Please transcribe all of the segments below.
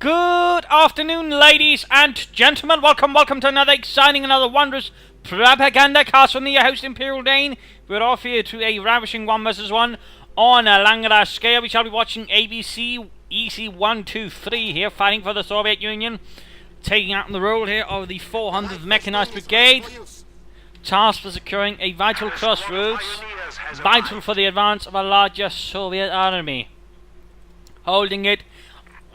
Good afternoon, ladies and gentlemen. Welcome to another exciting, another wondrous Propagandacast from the host Imperial Dane. We're off here to a ravishing 1 vs 1 on a longer scale. We shall be watching ABCeasy123 here, fighting for the Soviet Union, taking out the role here of the 400th Mechanized Brigade, tasked for securing a vital crossroads, vital for the advance of a larger Soviet army. Holding it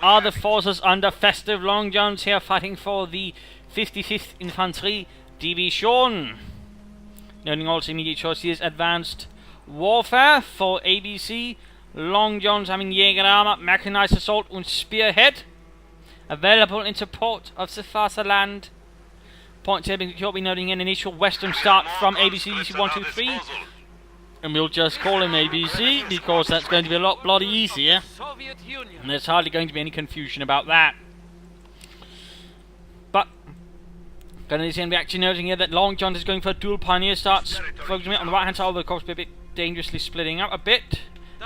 are the forces under FestiveLongjohns here, fighting for the 55th Infantry Division. Noting also immediate choice here is advanced warfare for ABCeasy123, having Jägerarme, Mechanized Assault and Spearhead available in support of the Vaterland. Points here being noting an initial western start from ABCeasy123. And we'll just call him ABC because that's going to be a lot bloody easier. And there's hardly going to be any confusion about that. But going to be actually noting here that Long John is going for a dual pioneer starts, focusing on the right hand side, although of course a bit dangerously splitting up a bit.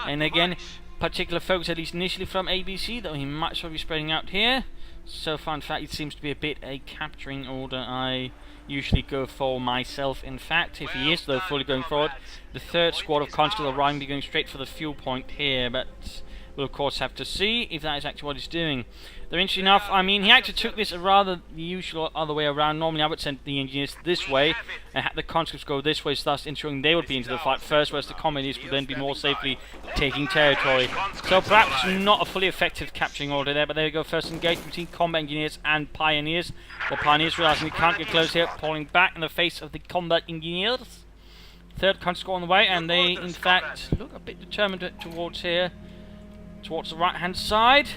And again, particular focus at least initially from ABC, though he might as well be spreading out here. So far in fact it seems to be a bit a capturing order I usually go for myself. In fact, if he is though fully going forward, the third squad of Constable Ryan will be going straight for the fuel point here, but we'll of course have to see if that is actually what he's doing. Though interesting enough, I mean, he actually took this rather the usual other way around. Normally I would send the engineers this way and have the conscripts go this way, thus ensuring they would be into the fight first, whereas the communists would then be more safely taking territory. So perhaps not a fully effective capturing order there, but there we go, first engagement between combat engineers and pioneers. The pioneers realizing we can't get close here, pulling back in the face of the combat engineers. Third conscript squad on the way, and they in fact look a bit determined towards here, towards the right hand side.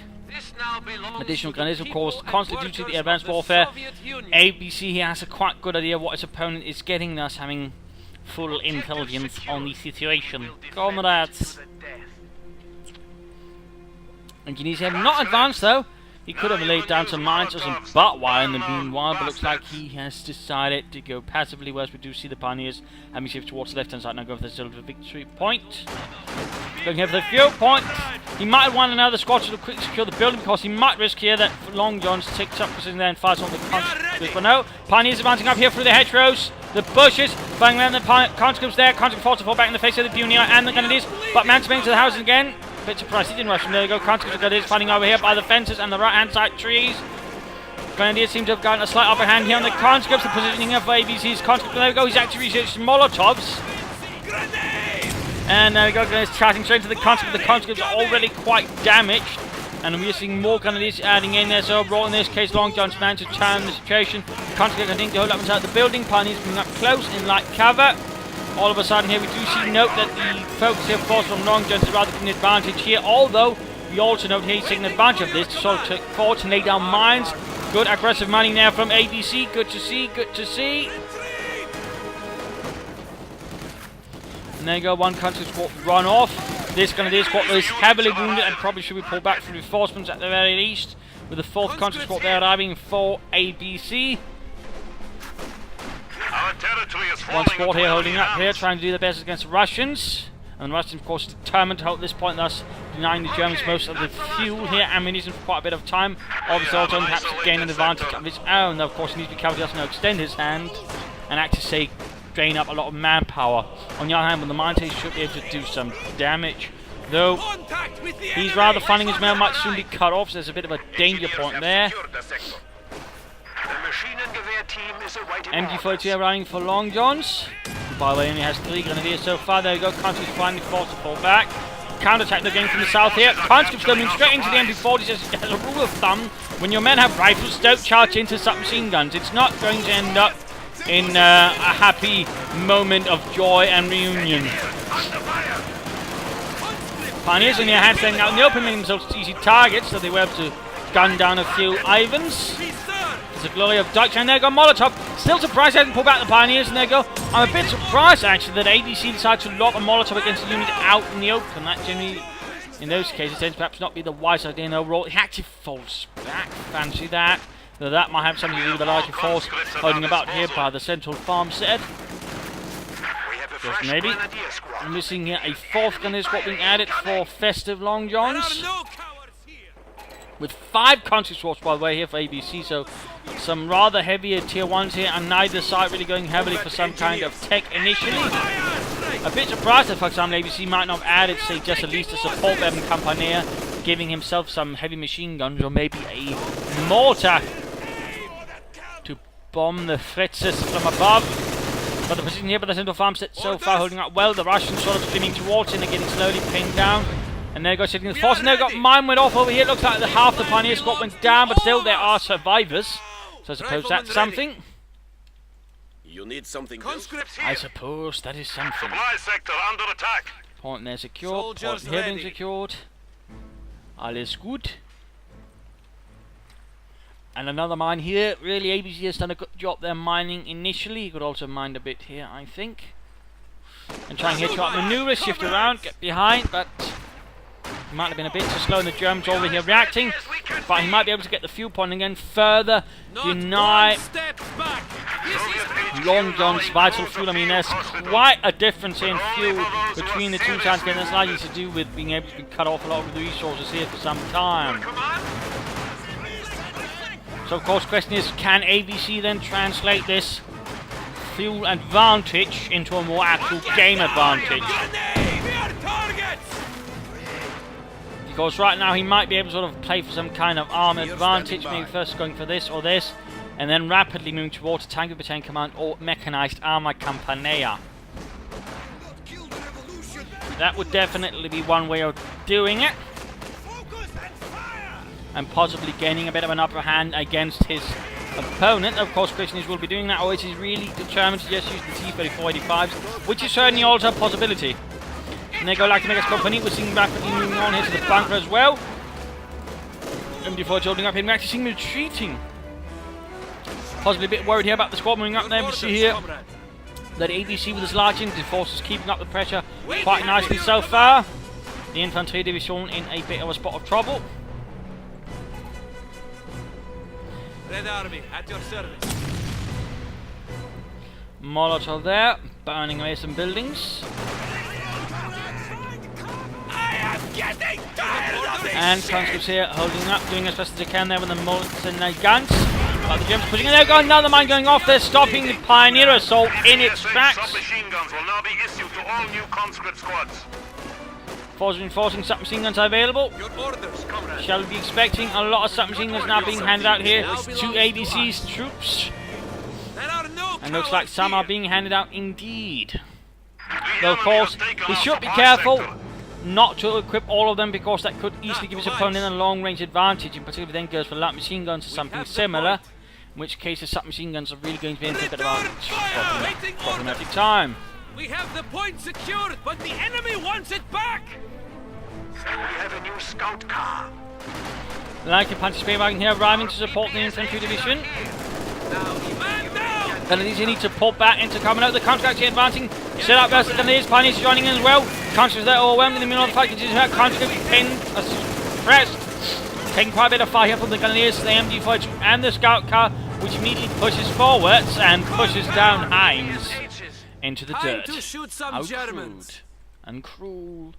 Additional grenades, of course, constantly due to the advanced warfare. ABC here has a quite good idea what his opponent is getting, thus having full intelligence on the situation. Comrades. Engineers have not advanced though. He could have laid down some mines or some butt wire in the meanwhile, but looks like he has decided to go passively, whereas we do see the pioneers having shift towards the left hand side. Now go for the silver victory point. Going here for the fuel point. He might want another squad to quickly secure the building because he might risk here that Long John's takes up position there and fires on the conscripts. But no, pioneers advancing up here through the hedgerows, the bushes, firing around the conscripts there. Conscripts forced to fall back in the face of the Pioneer and the Grenadiers, but managed to make it to the houses again. A bit surprised he didn't rush from there. There you go, conscripts and Grenadiers fighting over here by the fences and the right hand side trees. Grenadiers seem to have gotten a slight upper hand here on the conscripts. The positioning of ABC's conscripts. There we go, he's actually researched Molotovs. And there we go, Grenadiers charging straight into the conscripts. The conscripts are already quite damaged. And we're seeing more Grenadiers adding in there. So overall, in this case, Long John's managed to turn the situation. The conscripts continue to hold up inside the building. Pioneers coming up close in light cover. All of a sudden here we do see note that the focus here, of course, from Long John's is rather taking advantage here. Although, we also note here he's taking advantage of this to sort of take forward to lay down mines. Good aggressive mining there from ABC. Good to see, good to see. And there you go, one country squad run off. This Grenadier squad is heavily wounded and probably should be pulled back for reinforcements at the very least. With the 4th country squad there arriving for ABC. One squad here holding up here, trying to do their best against the Russians. And the Russians, of course, determined to hold this point, thus denying the Germans most of the fuel here, ammunition for quite a bit of time. Obviously, also perhaps to gain an advantage of his own. Though, of course, he needs to be careful he doesn't extend his hand and actually say drain up a lot of manpower. On the other hand, when the mine takes, should be able to do some damage. Though he's rather finding his mail might soon be cut off, so there's a bit of a danger point there. MG42 arriving for Long Johns. By the way, only has 3 Grenadiers so far. There we go, conscripts finally forced to fall back. Counter-attack they're going from the south here. Conscripts coming straight into the MG40s. As a rule of thumb, when your men have rifles, don't charge into submachine guns. It's not going to end up in a happy moment of joy and reunion. Pioneers on the other hand staying out in the open, making themselves easy targets, so they were able to gun down a few Ivans. The glory of Dutch, and there go Molotov. Still surprised he hasn't pulled back the Pioneers, and there go. I'm a bit surprised actually that ABC decided to lock a Molotov against the unit out in the open. That generally, in those cases, tends to perhaps not be the wise idea in overall. He actually falls back. Fancy that. Though that might have something to do with the larger force holding about here by the central farmstead. Just maybe. I'm missing here a 4th Grenadier squad being added for FestiveLongjohns. with 5 conscious swords, by the way, here for ABC. So some rather heavier tier 1s here, and neither side really going heavily for some kind of tech initially. A bit surprised that, for example, ABC might not have added, say, just at least a support weapon Campania, giving himself some heavy machine guns or maybe a mortar to bomb the Fritzes from above. But the position here by the central farmstead so far holding up well. The Russians sort of streaming towards it and getting slowly pinned down. And there goes sitting the force, and there got mine went off over here. Looks like the half the Pioneer squad went down, but still there are survivors. So I suppose that's something. You need something. I suppose that is something. Supply sector under attack. Point there secured. Point here being secured. Alles gut. And another mine here. Really, ABC has done a good job there mining initially. He could also mine a bit here, I think. And trying here to try to maneuver, shift around, get behind, but he might have been a bit too slow, and the Germans over here reacting. But he might be able to get the fuel point again, further deny Long John's vital fuel. I mean, there's quite a difference in fuel between the two sides. Again, that's likely to do with being able to cut off a lot of the resources here for some time. So, of course, the question is, can ABC then translate this fuel advantage into a more actual game advantage? Because right now he might be able to sort of play for some kind of armor advantage, maybe first going for this or this, and then rapidly moving towards a tank battalion command or mechanized armor Campanea. That would definitely be one way of doing it, and possibly gaining a bit of an upper hand against his opponent. Of course, question is, will be doing that, or is he really determined to just use the T-3485s, which is certainly also a possibility. And they go like to make us company. We're seeing rapidly moving on here to the bunker as well. MD4 holding up here. We're actually seeing them retreating. Possibly a bit worried here about the squad moving up there. We see here that ABC with his large infantry forces keeping up the pressure quite nicely so far. The infantry division in a bit of a spot of trouble. Red Army at your service. Molotov there, burning away some buildings. And conscripts here holding up, doing as best as they can there with the mullets and their guns. But the Germans pushing in there, got another mine going off there, stopping the Pioneer assault in its tracks. Submachine guns will now be issued to all new conscript squads. Force reinforcing submachine guns available. Your orders, comrade. Shall we be expecting a lot of submachine guns now being handed out here to ABC's troops? And looks like some are being handed out indeed. Though of course, we should be careful not to equip all of them, because that could easily give his opponent a long-range advantage, in particular then goes for light machine guns or something similar, in which case the submachine guns are really going to be in for a bit of a problematic time. We have the point secured, but the enemy wants it back! We have a new scout car. The Light Infantry Spear Wagon here arriving to support the infantry division. Grenadiers need to pull back into coming out. The Country actually advancing. Set up versus the Grenadiers. Pioneers joining in as well. Country's there overwhelmed in the middle of the fight. Continues out. Country pinned, pressed. Taking quite a bit of fire here from the Grenadiers, the MG42 and the Scout car, which immediately pushes forwards and pushes down Heinz into the dirt. To shoot some How Germans. crude and cruel.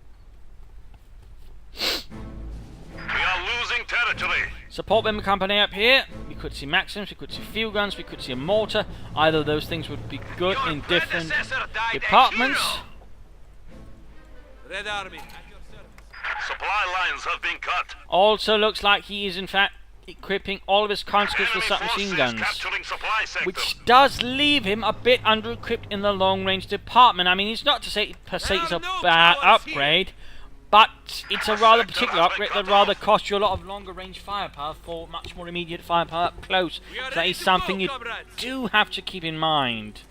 We are losing territory. Support weapon company up here. We could see Maxims, we could see field guns, we could see a mortar. Either of those things would be good in different departments. Red Army at your service. Supply lines have been cut. Also looks like he is in fact equipping all of his conscripts with submachine guns, which does leave him a bit under-equipped in the long-range department. I mean, it's not to say per se it's a bad upgrade, but it's a rather particular upgrade that rather costs you a lot of longer-range firepower for much more immediate firepower up close. So that is something you do have to keep in mind.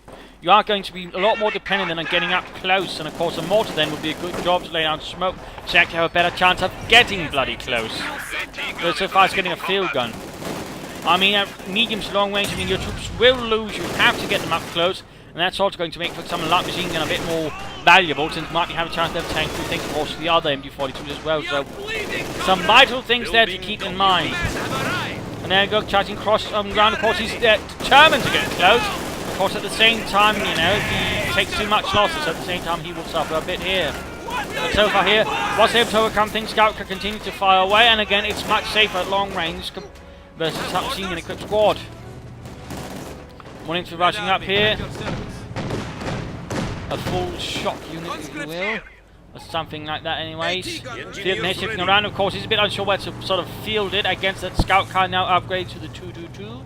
You are going to be a lot more dependent on getting up close, and of course a mortar then would be a good job to lay down smoke, so you actually have a better chance of getting bloody close. But so far as getting a field gun. I mean, at medium to long range, I mean, your troops will lose, you have to get them up close, and that's also going to make, for example, a light machine gun a bit more valuable, since you might have a chance to have tank through things, of course, the other MG42s as well, so some vital things there to keep in mind. And there you go, charging across ground, of course, he's determined to get close. Of course, at the same time, you know, if he takes too much losses, at the same time he will suffer a bit here. But so far here, was able to overcome things. Scout can continue to fire away, and again, it's much safer at long range versus submachine gun equipped squad. One into rushing up here. A full shock unit, if you will. Or something like that anyways. They're shifting around, of course. He's a bit unsure where to sort of field it against that scout car now upgrade to the 222.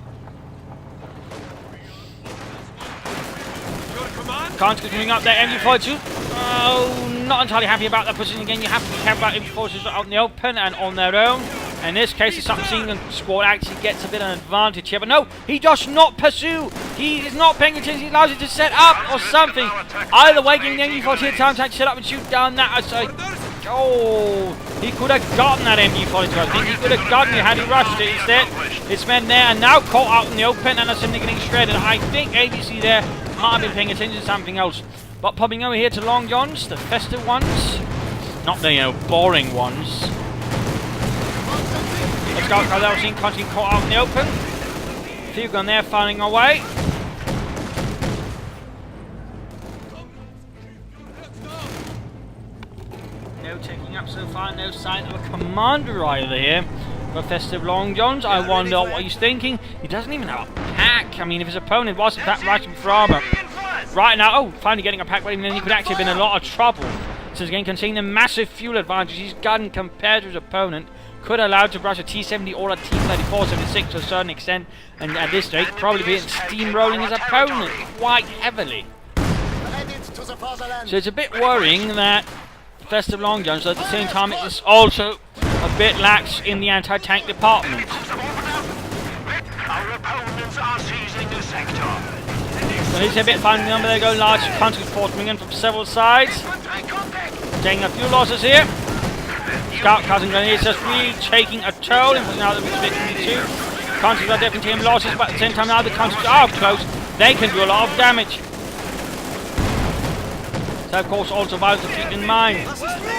Conscript moving up there, MG42. Oh, not entirely happy about that position again. You have to be careful about MG42s out in the open and on their own. In this case, the submachine gun squad actually gets a bit of an advantage here. But no, he does not pursue. He is not paying attention. He allows it to set up or something. Either way, giving the MG42 time to actually set up and shoot down that. Oh, he could have gotten that MG42. I think he could have gotten it had he rushed it. Instead, it's men there and now caught out in the open and are simply getting shredded. I think ABC there might have been paying attention to something else. But popping over here to Long Johns, the festive ones. Not the, boring ones. Let's go, because I've seen constantly caught out in the open. Few gun there firing away. No taking up so far, no sign of a commander either here for festive Long Johns. I wonder what he's thinking. He doesn't even have a pack. I mean, if his opponent wasn't that rushing for armor. Right now, oh, finally getting a pack ready, then he could actually have been in a lot of trouble. Since again, considering the massive fuel advantage he's gotten compared to his opponent, could allow to brush a T-70 or a T-34-76 to a certain extent, and at this rate, probably be steamrolling his opponent quite heavily. So it's a bit worrying that festive Long Johns, at the same time, it's also a bit lax in the anti-tank department. Our opponents are seizing the sector. So here's a bit finding the number. There go large country force coming in from several sides. Taking a few losses here. Scout cousin grenadiers just really taking a toll. Now that we're expecting the 2. Countries are definitely taking losses, but at the same time now the countries are close. They can do a lot of damage. So of course all survivors to keep in mind.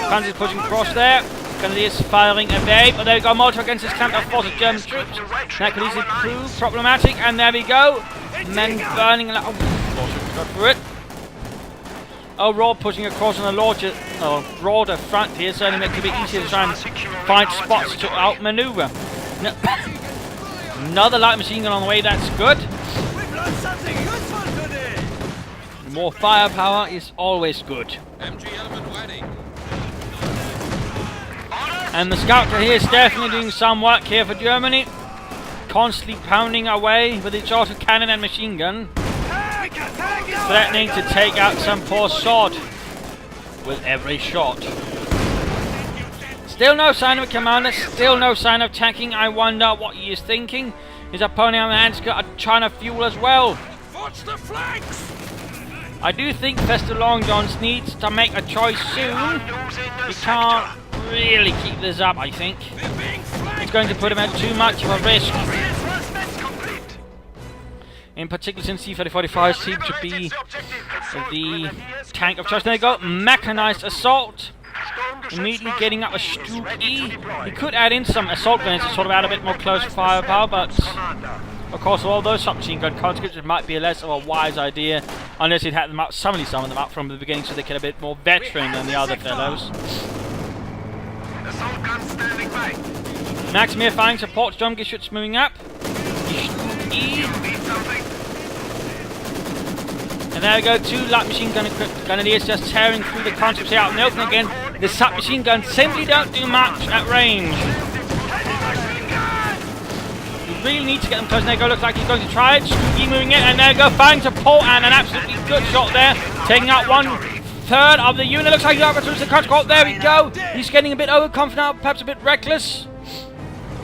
Countries pushing across there. Grenadiers firing away, but there we go, Molotov against this camp of force of German troops. That could easily prove problematic, and there we go. Men burning, oh, for it. Overall, pushing across on a broader front here, certainly makes it a bit easier to try and find spots to outmaneuver. No. Another light machine gun on the way, that's good. More firepower is always good. And the Scouter here is definitely doing some work here for Germany. Constantly pounding away with its autocannon and machine gun. Threatening to take out some poor sod with every shot. Still no sign of a commander, still no sign of attacking. I wonder what he is thinking. His opponent on the hand's got a ton of fuel as well. I do think festive Long Johns needs to make a choice soon. He can't really keep this up, I think. It's going to put him at too much of a risk. In particular, since C-3045 seems to be the tank of choice. There you go, mechanized assault. Immediately getting up a Stuki. He could add in some assault guns to sort of add a bit more close firepower, but of course, all those submachine gun conscripts, it might be less of a wise idea unless he'd had them up, some of them up from the beginning, so they get a bit more veteran than the other fellows. Maximir firing support, Sturmgeschütz moving up. And there we go, 2 light machine gun equipped grenadiers just tearing through the conscripts out in the open again. The submachine guns simply don't do much at range. You really need to get them close. There you go, looks like he's going to try it. Stuki moving in, and there you go, firing support, and an absolutely good shot there. Taking out 1/3 of the unit. Looks like he's over through the conscript. There we go. He's getting a bit overconfident, perhaps a bit reckless.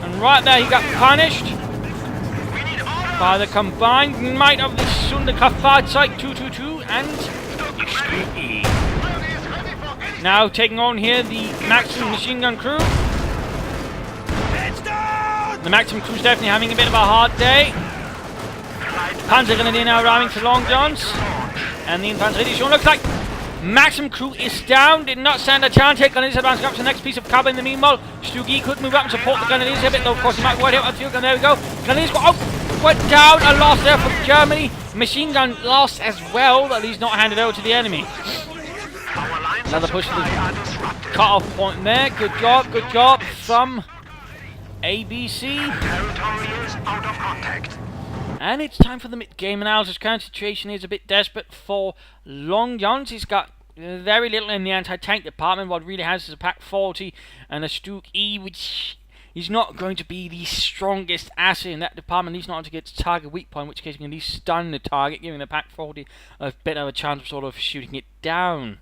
And right there, he got punished by the combined might of the Sonderkraftfahrzeug 222 and Stuki. Now taking on here the Maxim machine gun crew. The Maxim crew's definitely having a bit of a hard day. Panzer Grenadier now arriving to Long Johns. And the Infanterie Division looks like Maxim crew is down, did not stand a chance. Here, Grenadiers advancing up to the next piece of cover in the meanwhile. Stuki could move up and support the Grenadiers a bit, though of course he might wait out a few, and there we go. Grenadiers went down, a loss there for Germany. Machine gun lost as well, but he's not handed over to the enemy. Another push to the cut-off point there. Good job from ABC. And it's time for the mid-game analysis. Current situation is a bit desperate for Long Johns. He's got very little in the anti-tank department. What really has is a Pack 40 and a Stuke E, which is not going to be the strongest asset in that department, at least not until it gets target weak point, in which case you can at least stun the target, giving the Pack 40 a bit of a chance of sort of shooting it down.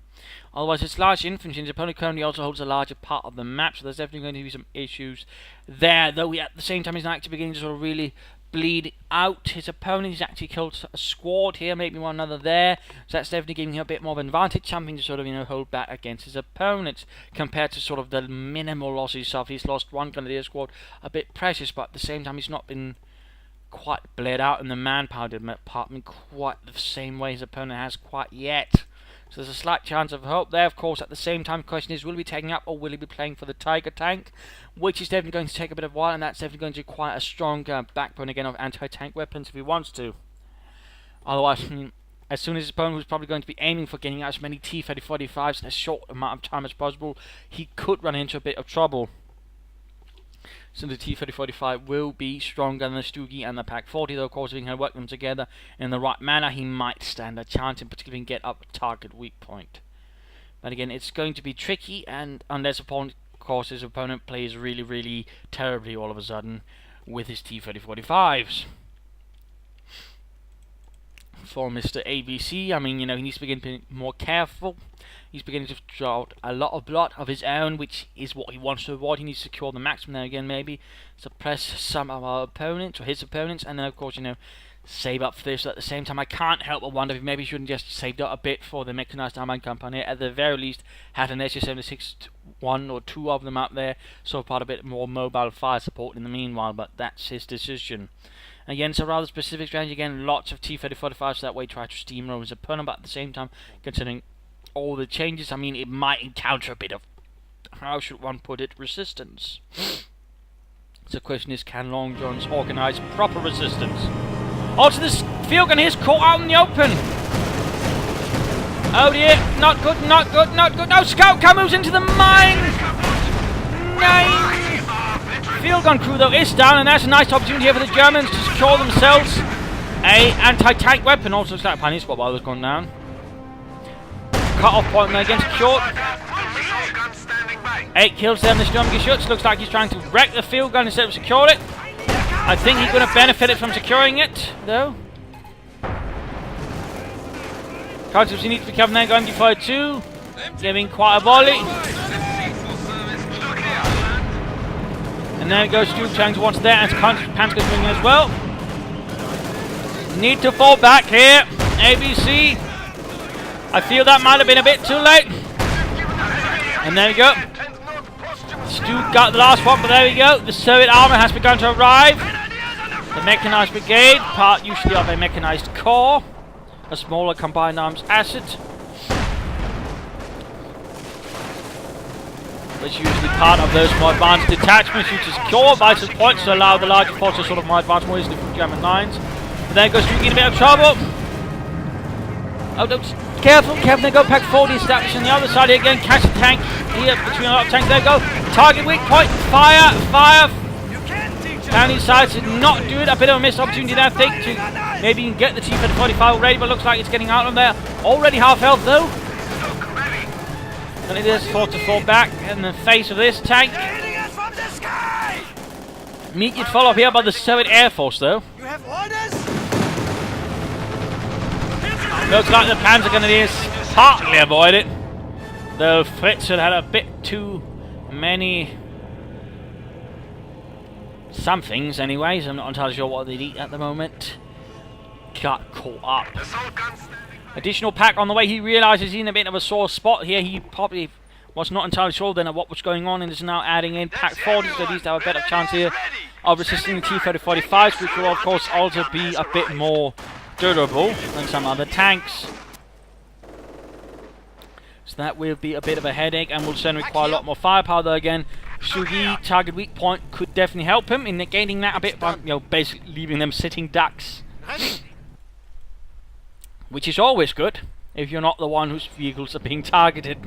Otherwise, it's large infantry, and his opponent currently also holds a larger part of the map, so there's definitely going to be some issues there, though at the same time he's not actually beginning to sort of really bleed out his opponent. He's actually killed a squad here, maybe one another there, so that's definitely giving him a bit more of an advantage, something to sort of, hold back against his opponents, compared to sort of the minimal losses himself. He's lost one Grenadier squad, a bit precious, but at the same time he's not been quite bled out in the manpower department quite the same way his opponent has quite yet. So there's a slight chance of hope there. Of course, at the same time, the question is, will he be taking up or will he be playing for the Tiger tank? Which is definitely going to take a bit of a while, and that's definitely going to require a strong backbone again of anti-tank weapons if he wants to. Otherwise, as soon as his opponent was probably going to be aiming for getting out as many T-35s in a short amount of time as possible, he could run into a bit of trouble. So the T-35 will be stronger than the Stuke and the Pack 40, though of course if he can work them together in the right manner, he might stand a chance, in particular and get up a target weak point. But again, it's going to be tricky, and unless of course his opponent plays really, really terribly all of a sudden with his T-35s. For Mr. ABC, I mean, he needs to begin being more careful. He's beginning to draw out a lot of blood of his own, which is what he wants to avoid. He needs to secure the maximum there again, maybe suppress some of our opponents, or his opponents, and then of course, save up for this. So at the same time, I can't help but wonder if maybe he shouldn't just saved up a bit for the mechanized armament company. At the very least, have an SU-76, one or two of them up there, so part a bit more mobile fire support in the meanwhile, but that's his decision. Again, it's a rather specific strategy. Again, lots of T-35s, so that way try to steamroll his opponent, but at the same time, considering all the changes, I mean, it might encounter a bit of, how should one put it, resistance. So the question is, can Long Johns organise proper resistance? Also, this field gun is caught out in the open. Oh dear, not good. No, scout car moves into the mine. Nine. Field gun crew though is down, and that's a nice opportunity here for the Germans to secure themselves a anti-tank weapon. Also, scout panic spot while it was gone down. Cut-off point there again secured. 8 kills there in the Sturmgeschütz. Looks like he's trying to wreck the field gun instead of secure it. I think he's going to benefit it from securing it, though. Concepts he needs to be covering there, going before 2. Giving quite a volley. And there it goes, Stu trying to watch there, and Panzer's moving as well. Need to fall back here. ABC. I feel that might have been a bit too late. And there we go. Stu got the last one, but there we go. The Soviet armor has begun to arrive. The mechanized brigade, part usually of a mechanized corps, a smaller combined arms asset, which is usually part of those more advanced detachments used to secure vital points to allow the larger forces sort of more advanced, more easily from German lines. But there goes Stu in a bit of trouble. Oh, no, careful, they go. Pack 40 established on the other side here again. Catch a tank here between a lot of tanks. There we go. Target weak point. Fire. Down inside to not do it. A bit of a missed opportunity there, I think, to maybe you can get the T-45 already, but looks like it's getting out of there. Already half health though. And it is forced to fall back in the face of this tank. Immediate follow-up here by the Soviet Air Force though. You have orders? Looks like the Panzer Grenadiers partly avoid it, though Fritz had a bit too many somethings anyways. I'm not entirely sure what they eat at the moment. Got caught up. Additional pack on the way. He realises he's in a bit of a sore spot here. He probably was not entirely sure then of what was going on, and is now adding in pack 40, so at least have a better chance here of resisting the T-35s, which will of course also be a bit more durable than some other tanks. So that will be a bit of a headache, and will certainly require a lot more firepower though. Again, Sugi target weak point could definitely help him in negating that a bit by basically leaving them sitting ducks, which is always good if you're not the one whose vehicles are being targeted.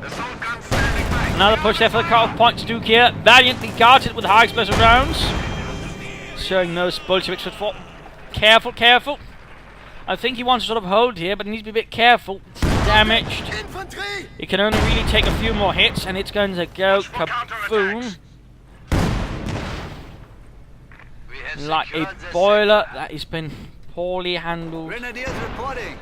Assault gun standing by. Another push there for the cut-off point. Stuke here, valiantly guarded with high explosive rounds. Showing those Bolsheviks with foot. Careful, careful. I think he wants to sort of hold here, but he needs to be a bit careful. It's damaged. He can only really take a few more hits, and it's going to go kaboom. Like a boiler that has been poorly handled. Grenadiers reporting.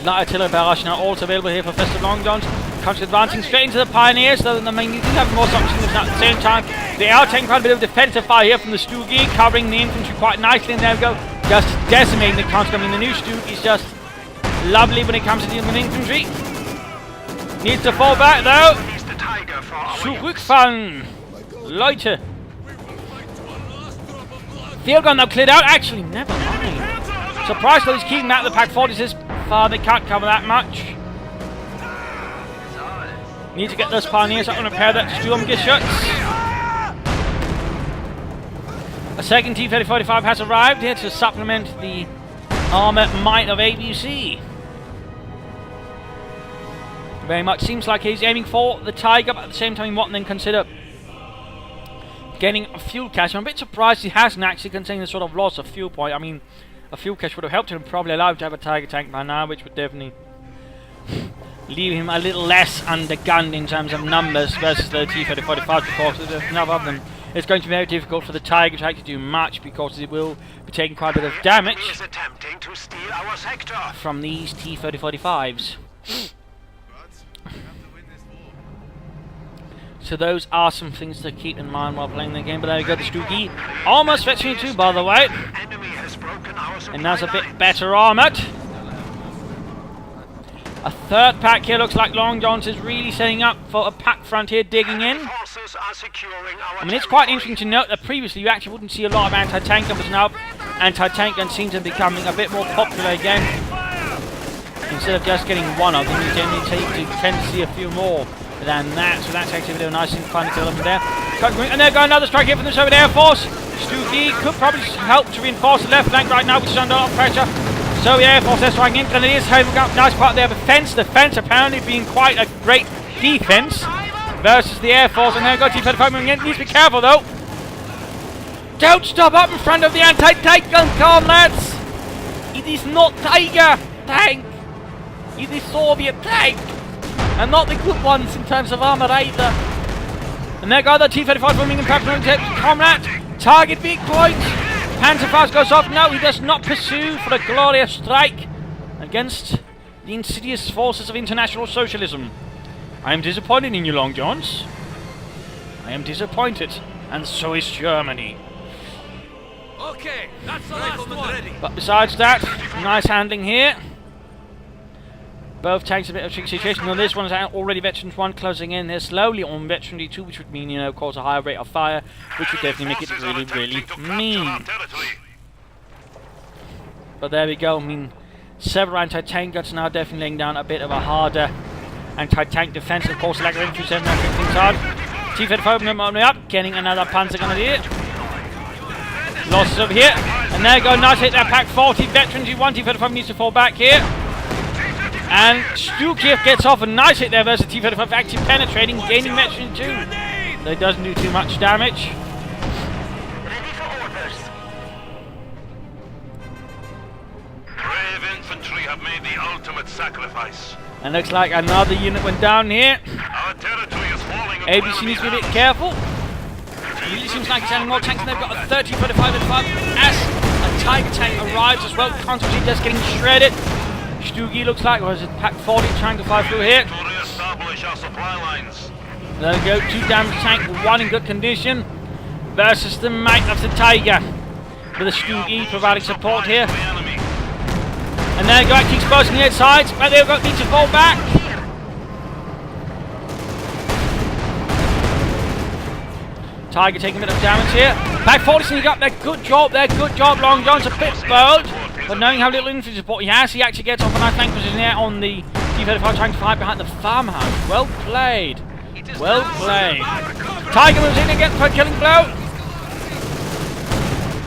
Light artillery barrage now also available here for FestiveLongjohns. Conscious advancing straight into the Pioneers, so the main do have more options at the same time. They are taking quite a bit of defensive fire here from the Stugi, covering the infantry quite nicely, and there we go. Just decimating the counter. I mean, the new Stug is just lovely when it comes to dealing with infantry. Needs to fall back though. He's the tiger for our Zurückfahren! Leute! Field gun now cleared out. Actually, never mind. Surprised though he's keeping that. The Pack 40 says far they can't cover that much. Need to get those Pioneers up and repair that Sturmgeschütz. A second T-3045 has arrived here to supplement the armour might of ABC. Very much seems like he's aiming for the Tiger, but at the same time he won't then consider getting a fuel cache. I'm a bit surprised he hasn't actually contained the sort of loss of fuel point. I mean, a fuel cache would have helped him, probably allowed him to have a Tiger tank by now, which would definitely leave him a little less undergunned in terms of numbers versus the T-3045, because there's enough of them. It's going to be very difficult for the Tiger to actually do much, because it will be taking quite a bit of damage He is attempting to steal our sector. from these T-3045s. So those are some things to keep in mind while playing the game. But there we go, the Stugi. Almost fetching 2, by the way. Enemy has broken our supply And that's a bit line. better armoured. A third pack here. Looks like Longjohns is really setting up for a pack front here, digging in. Forces are securing our I mean, it's quite territory. interesting to note that previously you actually wouldn't see a lot of anti-tank guns. Now anti-tank guns seem to be becoming a bit more popular again. Instead of just getting one of them, you generally tend to see a few more than that. So that's actually a bit of a nice fun element there. And there go another strike here from the Soviet Air Force. Stuki could probably help to reinforce the left flank right now, which is under a lot of pressure. Soviet Air Force, they're striking in. Grenadiers holding up nice part of their defence. Defence apparently being quite a great defence versus the Air Force. And there we go, T-35 moving in. Needs to be careful though. Don't stop up in front of the anti-tank gun, comrades. It is not Tiger tank. It is Soviet tank. And not the good ones in terms of armour either. And there go the T-35 moving in front of comrade. Target big point. Panzerfaust goes off. No, he does not pursue for a glorious strike against the insidious forces of international socialism. I am disappointed in you, Longjohns. I am disappointed. And so is Germany. Okay, that's the last one. But besides that, nice handling here. Both tanks a bit of a tricky situation. Now this one is already Veterans 1 closing in. They're slowly on Veteran 2, which would mean, you know, of course, a higher rate of fire, which would definitely make it really, really mean. But there we go. I mean, several anti-tank guns now definitely laying down a bit of a harder anti-tank defense. Of course, like infantry 7 things hard. T-35 opening up, getting another Panzer gun here. Losses over here. And there you go, nice hit that Pack 40 Veterans. T-35 needs to fall back here. And Stukiev gets off a nice hit there versus T-35, actually penetrating, gaining Veteran 2. Though it doesn't do too much damage. Ready for orders. Brave infantry have made the ultimate sacrifice. And looks like another unit went down here. Our territory is falling. ABC needs to be a bit careful. It really seems like it's adding more tanks, and they've got a 30-45 and 5 as a Tiger tank arrives as well. Constantly just getting shredded. Stugi looks like, or is it Pack 40 trying to fly through here? To re-establish our supply lines. There we go, 2 damaged tank, 1 in good condition versus the might of the Tiger. With a Stugi providing support here. The enemy. And there you go, actually exposing the sides, but they've got need to fall back. Tiger taking a bit of damage here. Pack 40 sneak up, good job, Longjohns, a bit spoiled. But knowing how little infantry support he has, he actually gets off a nice flank position there on the T-35 trying to fight behind the farmhouse. Well played. Well played. Tiger moves in again for a killing blow.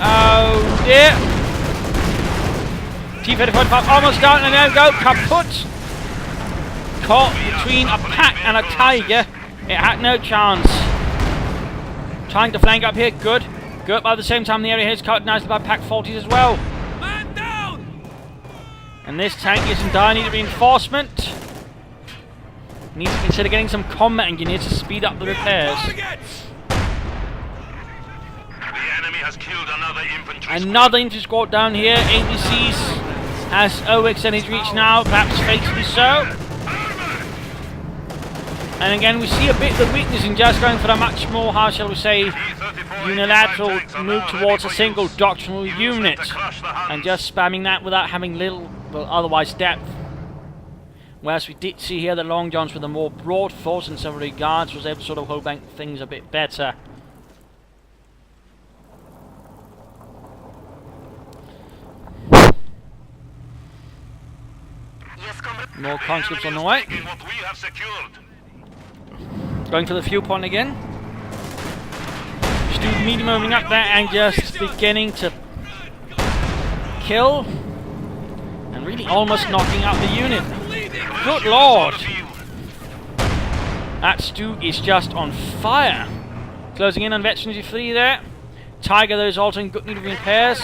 Oh dear. T-35 almost down, and there we go, kaput. caught between a pack and a tiger. It had no chance. Trying to flank up here, good. Good, but at the same time the area here is covered nicely by pack 40s as well. Man down! And this tank is in dire need of reinforcement. Needs to consider getting some combat engineers to speed up the repairs. Targets! The enemy has killed another infantry Another infantry squad down here. ABC's has overextended his reach now, perhaps fatally so. And again, we see a bit of the weakness in just going for a much more, how shall we say, unilateral move towards a single doctrinal unit. And just spamming that without having little, well, otherwise depth. Whereas we did see here that Long Johns with a more broad force in several regards was able to sort of hold back things a bit better. More conscripts on the way. what we have secured. Going for the fuel point again. Stu medium moving up there and just beginning to kill. And really almost knocking out the unit. Good lord! That Stu is just on fire. Closing in on Veteran 3 there. Tiger though is also in good need of repairs.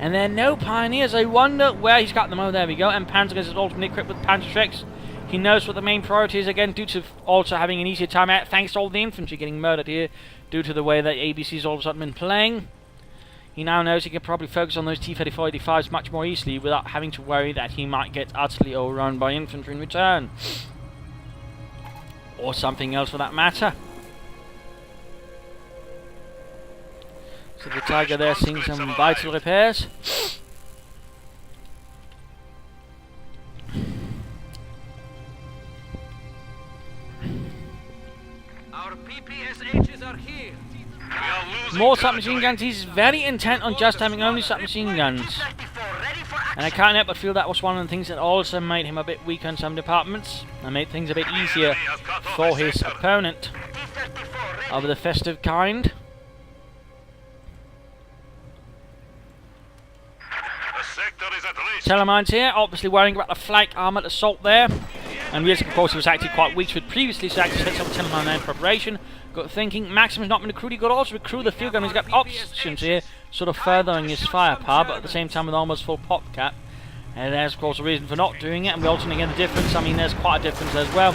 And there are no pioneers. I wonder where he's got them. Oh, there we go. And Panzer is ultimately equipped with Panzerschrecks. He knows what the main priority is again, due to also having an easier time out, thanks to all the infantry getting murdered here, due to the way that ABC's all of a sudden been playing. He now knows he can probably focus on those T-34-85s much more easily without having to worry that he might get utterly overrun by infantry in return. Or something else for that matter. So the Tiger there seeing some vital repairs. Our PPSHs are here. More submachine guns. He's very intent on just having only submachine guns. And I can't help but feel that was one of the things that also made him a bit weak in some departments. And made things a bit easier for his opponent of the festive kind. Telemines here, obviously worrying about the flank armoured assault there. And Risk, of course, he was actually quite weak to it previously, so actually set up a Telemine there in preparation. Good thinking. Maximum's not been recruited. He got also recruit the field gun. He's got options here, sort of furthering his firepower, but at the same time with almost full pop cap. And there's, of course, a reason for not doing it, and we ultimately get the difference. I mean, there's quite a difference as well.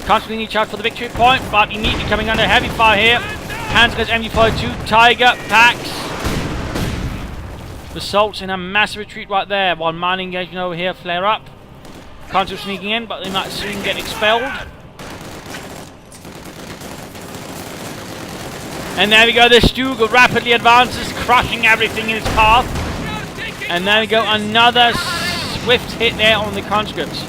Constantly need charge for the victory point, but immediately coming under heavy fire here. Hands goes MG42, Tiger, Pax. Results in a massive retreat right there, while mine engagement over here flare up. Consul sneaking in, but they might soon get expelled. And there we go, the Stug rapidly advances, crushing everything in its path. And there we go, another swift hit there on the conscripts.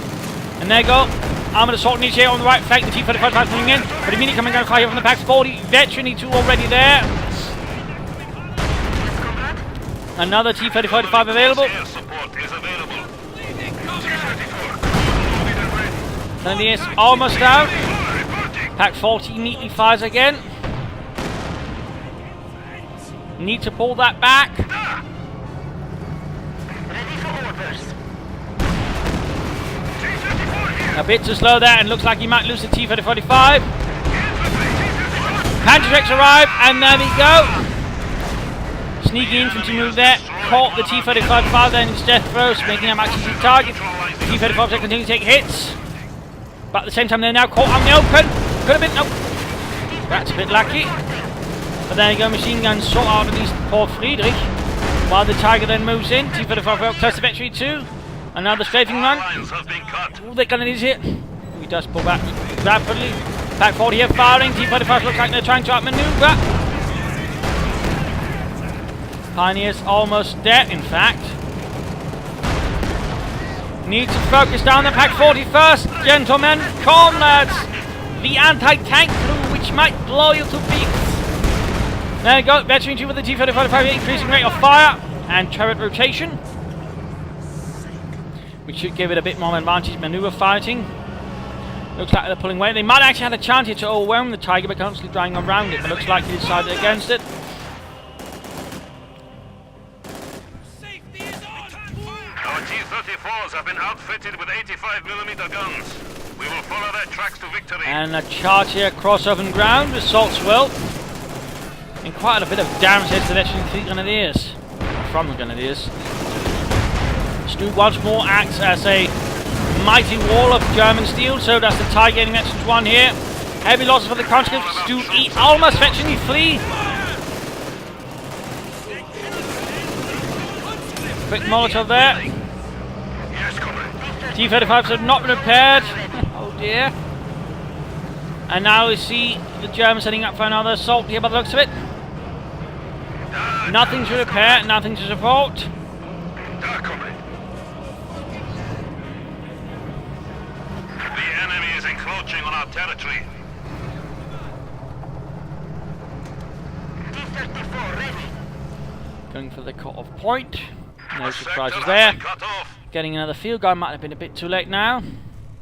And there we go, armoured assault niche here on the right flank, the T-35 coming in, but immediately coming down fire here from the Pax 40, Veteran 2 already there. Another T-35 available. And he is almost out. Pack 40 neatly fires again. Need to pull that back. A bit too slow there, and looks like he might lose the T-35. Panzerschrecks arrive, and there we go. Sneaky infantry move there, caught the T-35 then in his death throws, making him actually a target. The T-35 continue to take hits, but at the same time they're now caught out in the open. Could have been, nope. That's a bit lucky. But there you go, machine guns sort out at least poor Friedrich. While the Tiger then moves in, T-35 close to Veteran 2. Another strafing run. All they're gonna need is here. He does pull back rapidly. Pack 40 here firing, T-35 looks like they're trying to outmaneuver. Pioneers almost dead, in fact. Need to focus down the Pack 40 first, gentlemen, comrades. The anti-tank crew, which might blow you to bits. There you go, Veteran 2 with the T-35 increasing rate of fire and turret rotation, which should give it a bit more advantage maneuver fighting. Looks like they're pulling away. They might actually have a chance here to overwhelm the Tiger by constantly driving around it, but looks like he decided against it. Our T-34s have been outfitted with 85mm guns. We will follow their tracks to victory. And a charge here across open ground. Assaults will. And quite a bit of damage to the infantry grenadiers. From the grenadiers. Stu once more acts as a mighty wall of German steel. So does the Tiger getting mentioned one here. Heavy losses for the conscripts. Stu almost fetching the flee. Quick Molotov there. Yes, comrade. T-35s have not been repaired. Oh dear. And now we see the Germans setting up for another assault here by the looks of it. Nothing to repair, nothing to support. Da, comrade. The enemy is encroaching on our territory. T-34 ready. Going for the cut-off point. No Our surprises sector there. has been cut off. Getting another field gun might have been a bit too late now.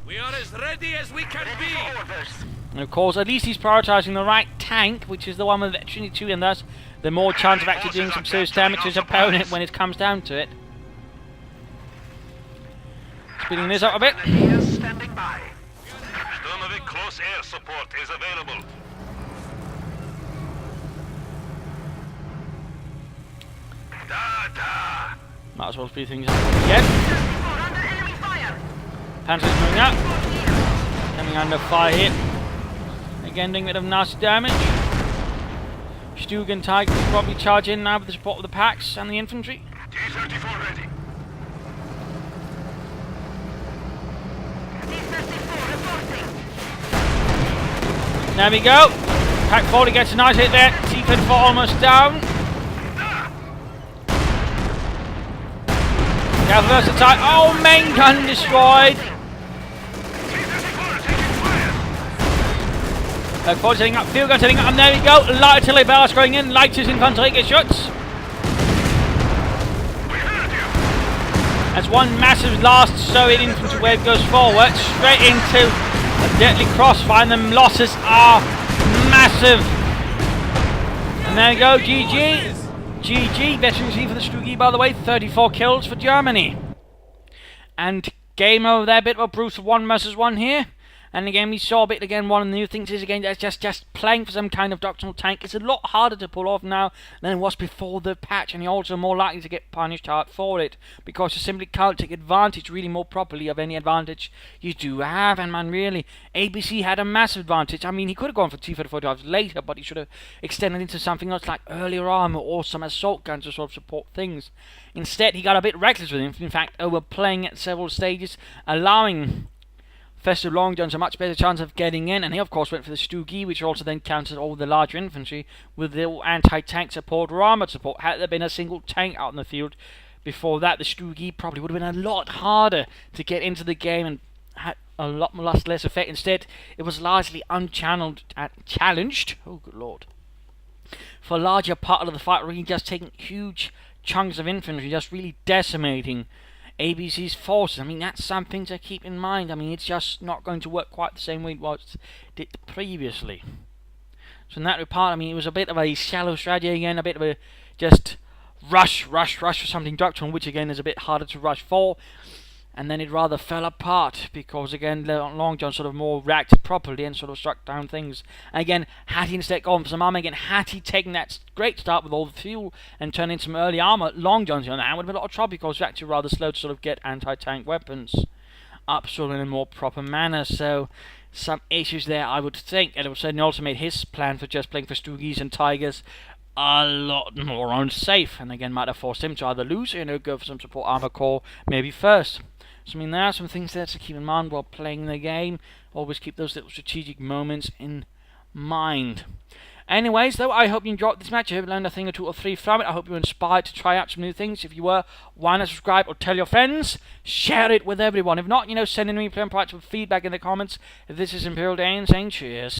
We are as ready as we can Ready be. for orders. And of course, at least he's prioritising the right tank, which is the one with Veteran 2, and thus the more chance of actually doing some serious damage to his opponent when it comes down to it. Speeding this up a bit. Grenadiers standing by. Sturmovik close air support is available. Da. Might as well speed things up again. T-34 under enemy fire. Panzer's moving up. Coming under fire here. Again, doing a bit of nasty damage. Stug and Tiger will probably charge in now with the support of the packs and the infantry. T-34 ready. T-34 reporting. There we go. Pack 40 gets a nice hit there. T-34 almost down. Now versatile. Oh, main gun destroyed. T-34 taking fire. Pack 40 setting up, field gun setting up, and there we go. Light artillery barrels going in. Lightest infantry get shots. We heard you. As one massive last Soviet infantry wave goes forward, straight into a deadly crossfire, and the losses are massive. And there we go, GG. GG, veteran C for the Stugi, by the way, 34 kills for Germany. And game over there, bit of a brutal 1 versus 1 here. And again, we saw a bit again, one of the new things is again, that's just playing for some kind of doctrinal tank. It's a lot harder to pull off now than it was before the patch, and you're also more likely to get punished hard for it, because you simply can't take advantage really more properly of any advantage you do have. And man, really, ABC had a massive advantage. I mean, he could have gone for T-35 later, but he should have extended into something else like earlier armor or some assault guns to sort of support things. Instead, he got a bit reckless with him, in fact, overplaying at several stages, allowing FestiveLongjohns a much better chance of getting in, and he of course went for the Stugi, which also then counted all the larger infantry with the anti-tank support or armoured support. Had there been a single tank out in the field before that, the Stugi probably would have been a lot harder to get into the game and had a lot less effect. Instead, it was largely unchanneled and challenged. Oh, good lord. For a larger part of the fight, really just taking huge chunks of infantry, just really decimating ABC's forces. I mean, that's something to keep in mind. I mean, it's just not going to work quite the same way it was did previously. So in that regard, I mean, it was a bit of a shallow strategy again, a bit of a just rush for something doctrinal, which again is a bit harder to rush for. And then it rather fell apart because again Long John sort of more reacted properly and sort of struck down things. And again, had he instead gone for some armor, again had he taken that great start with all the fuel and turned in some early armor, Long John's on that would have been a lot of trouble because he's actually rather slow to sort of get anti-tank weapons up sort of in a more proper manner. So some issues there, I would think, and it would certainly also made his plan for just playing for Stugis and Tigers a lot more unsafe, and again might have forced him to either lose or go for some support armor core maybe first. So I mean, there are some things there to keep in mind while playing the game. Always keep those little strategic moments in mind. Anyways, though, I hope you enjoyed this match. I hope you learned a thing or two or three from it. I hope you were inspired to try out some new things. If you were, why not subscribe or tell your friends? Share it with everyone. If not, send in me playing products with feedback in the comments. If this is Imperial Dane saying cheers.